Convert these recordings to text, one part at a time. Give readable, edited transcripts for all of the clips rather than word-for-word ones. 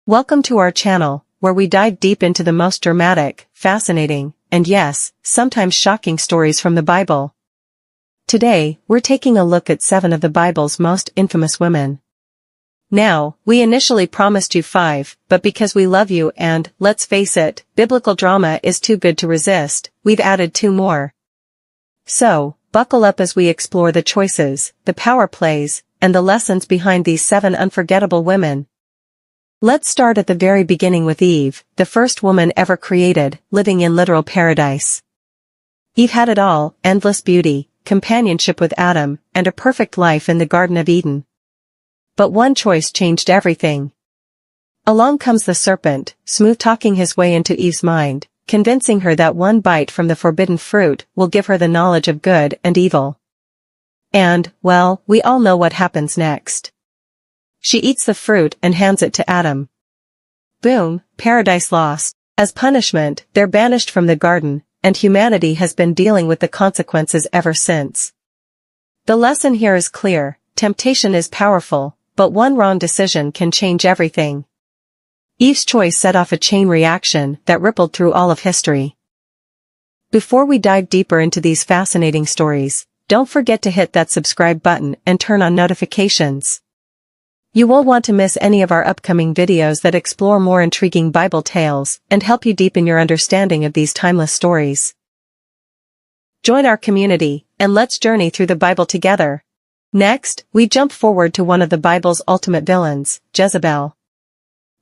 Welcome to our channel, where we dive deep into the most dramatic, fascinating, and yes, sometimes shocking stories from the Bible. Today, we're taking a look at 7 of the Bible's most infamous women. Now, we initially promised you 5, but because we love you and, let's face it, biblical drama is too good to resist, we've added 2 more. So, buckle up as we explore the choices, the power plays, and the lessons behind these 7 unforgettable women. Let's start at the very beginning with Eve, the first woman ever created, living in literal paradise. Eve had it all: endless beauty, companionship with Adam, and a perfect life in the Garden of Eden. But one choice changed everything. Along comes the serpent, smooth-talking his way into Eve's mind, convincing her that one bite from the forbidden fruit will give her the knowledge of good and evil. And, well, we all know what happens next. She eats the fruit and hands it to Adam. Boom, paradise lost. As punishment, they're banished from the garden, and humanity has been dealing with the consequences ever since. The lesson here is clear: temptation is powerful, but one wrong decision can change everything. Eve's choice set off a chain reaction that rippled through all of history. Before we dive deeper into these fascinating stories, don't forget to hit that subscribe button and turn on notifications. You won't want to miss any of our upcoming videos that explore more intriguing Bible tales and help you deepen your understanding of these timeless stories. Join our community, and let's journey through the Bible together. Next, we jump forward to one of the Bible's ultimate villains, Jezebel.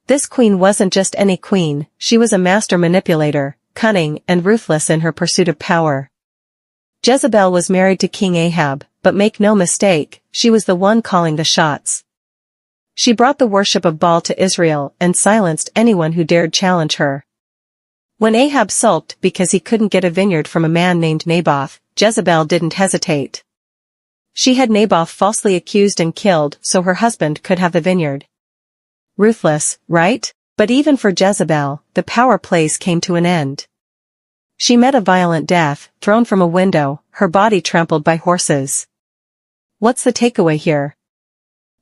This queen wasn't just any queen, she was a master manipulator, cunning and ruthless in her pursuit of power. Jezebel was married to King Ahab, but make no mistake, she was the one calling the shots. She brought the worship of Baal to Israel and silenced anyone who dared challenge her. When Ahab sulked because he couldn't get a vineyard from a man named Naboth, Jezebel didn't hesitate. She had Naboth falsely accused and killed so her husband could have the vineyard. Ruthless, right? But even for Jezebel, the power plays came to an end. She met a violent death, thrown from a window, her body trampled by horses. What's the takeaway here?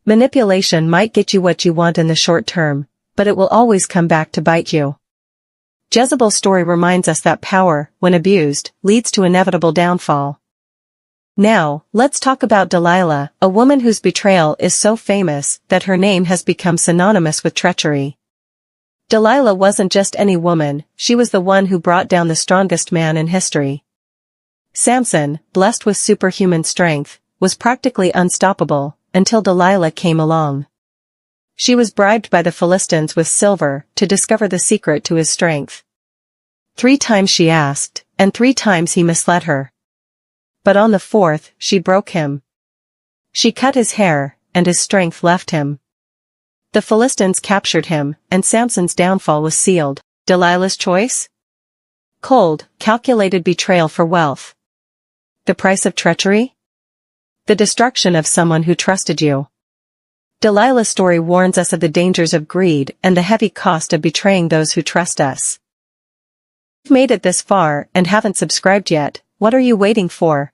Manipulation might get you what you want in the short term, but it will always come back to bite you. Jezebel's story reminds us that power, when abused, leads to inevitable downfall. Now, let's talk about Delilah, a woman whose betrayal is so famous that her name has become synonymous with treachery. Delilah wasn't just any woman, she was the one who brought down the strongest man in history. Samson, blessed with superhuman strength, was practically unstoppable, until Delilah came along. She was bribed by the Philistines with silver to discover the secret to his strength. 3 times she asked, and 3 times he misled her. But on the 4th, she broke him. She cut his hair, and his strength left him. The Philistines captured him, and Samson's downfall was sealed. Delilah's choice? Cold, calculated betrayal for wealth. The price of treachery? The destruction of someone who trusted you. Delilah's story warns us of the dangers of greed and the heavy cost of betraying those who trust us. If you've made it this far and haven't subscribed yet, what are you waiting for?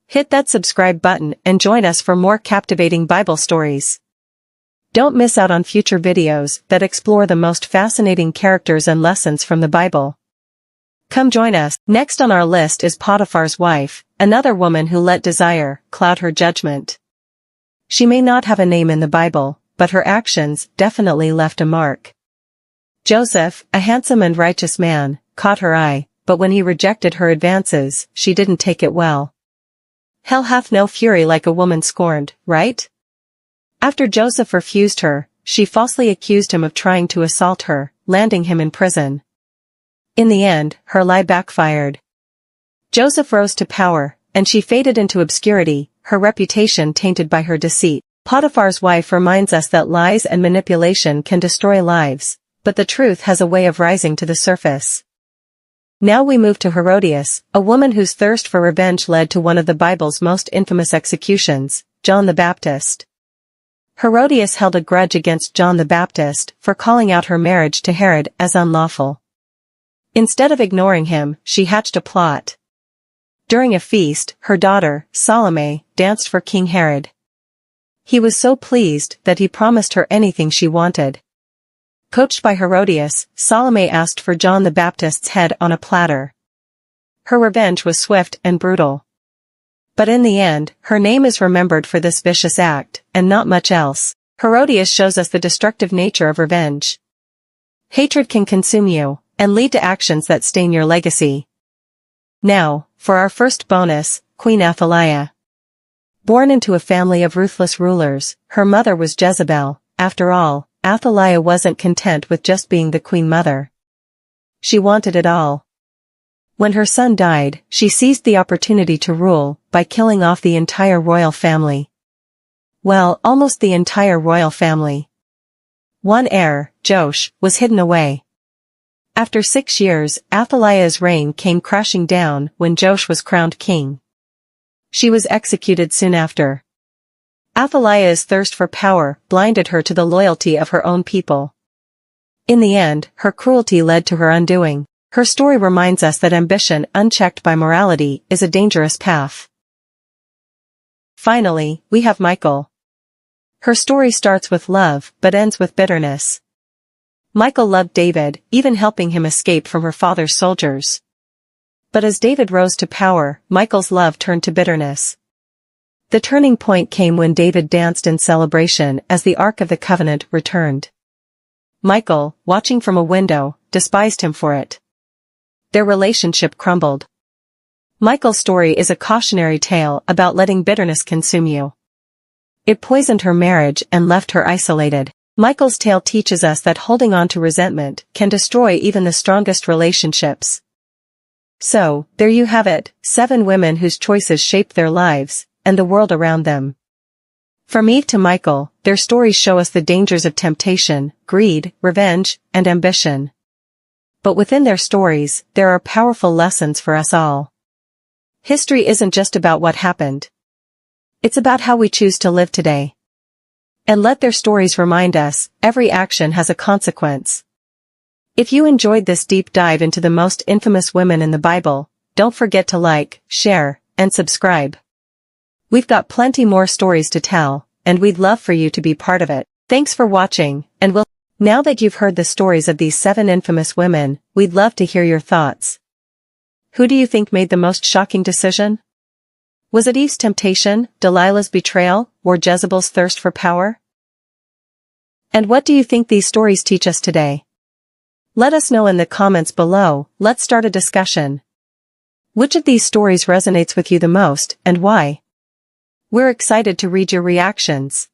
Hit that subscribe button and join us for more captivating Bible stories. Don't miss out on future videos that explore the most fascinating characters and lessons from the Bible. Come join us. Next on our list is Potiphar's wife, another woman who let desire cloud her judgment. She may not have a name in the Bible, but her actions definitely left a mark. Joseph, a handsome and righteous man, caught her eye, but when he rejected her advances, she didn't take it well. Hell hath no fury like a woman scorned, right? After Joseph refused her, she falsely accused him of trying to assault her, landing him in prison. In the end, her lie backfired. Joseph rose to power, and she faded into obscurity, her reputation tainted by her deceit. Potiphar's wife reminds us that lies and manipulation can destroy lives, but the truth has a way of rising to the surface. Now we move to Herodias, a woman whose thirst for revenge led to one of the Bible's most infamous executions, John the Baptist. Herodias held a grudge against John the Baptist for calling out her marriage to Herod as unlawful. Instead of ignoring him, she hatched a plot. During a feast, her daughter, Salome, danced for King Herod. He was so pleased that he promised her anything she wanted. Coached by Herodias, Salome asked for John the Baptist's head on a platter. Her revenge was swift and brutal. But in the end, her name is remembered for this vicious act, and not much else. Herodias shows us the destructive nature of revenge. Hatred can consume you, and lead to actions that stain your legacy. Now, for our first bonus, Queen Athaliah. Born into a family of ruthless rulers, her mother was Jezebel. After all, Athaliah wasn't content with just being the queen mother. She wanted it all. When her son died, she seized the opportunity to rule, by killing off the entire royal family. Well, almost the entire royal family. One heir, Joash, was hidden away. After 6 years, Athaliah's reign came crashing down when Joash was crowned king. She was executed soon after. Athaliah's thirst for power blinded her to the loyalty of her own people. In the end, her cruelty led to her undoing. Her story reminds us that ambition unchecked by morality is a dangerous path. Finally, we have Michal. Her story starts with love, but ends with bitterness. Michal loved David, even helping him escape from her father's soldiers. But as David rose to power, Michal's love turned to bitterness. The turning point came when David danced in celebration as the Ark of the Covenant returned. Michal, watching from a window, despised him for it. Their relationship crumbled. Michal's story is a cautionary tale about letting bitterness consume you. It poisoned her marriage and left her isolated. Michal's tale teaches us that holding on to resentment can destroy even the strongest relationships. So, there you have it, 7 women whose choices shaped their lives, and the world around them. From Eve to Michal, their stories show us the dangers of temptation, greed, revenge, and ambition. But within their stories, there are powerful lessons for us all. History isn't just about what happened. It's about how we choose to live today. And let their stories remind us, every action has a consequence. If you enjoyed this deep dive into the most infamous women in the Bible, don't forget to like, share, and subscribe. We've got plenty more stories to tell, and we'd love for you to be part of it. Thanks for watching, and now that you've heard the stories of these 7 infamous women, we'd love to hear your thoughts. Who do you think made the most shocking decision? Was it Eve's temptation, Delilah's betrayal, or Jezebel's thirst for power? And what do you think these stories teach us today? Let us know in the comments below. Let's start a discussion. Which of these stories resonates with you the most, and why? We're excited to read your reactions.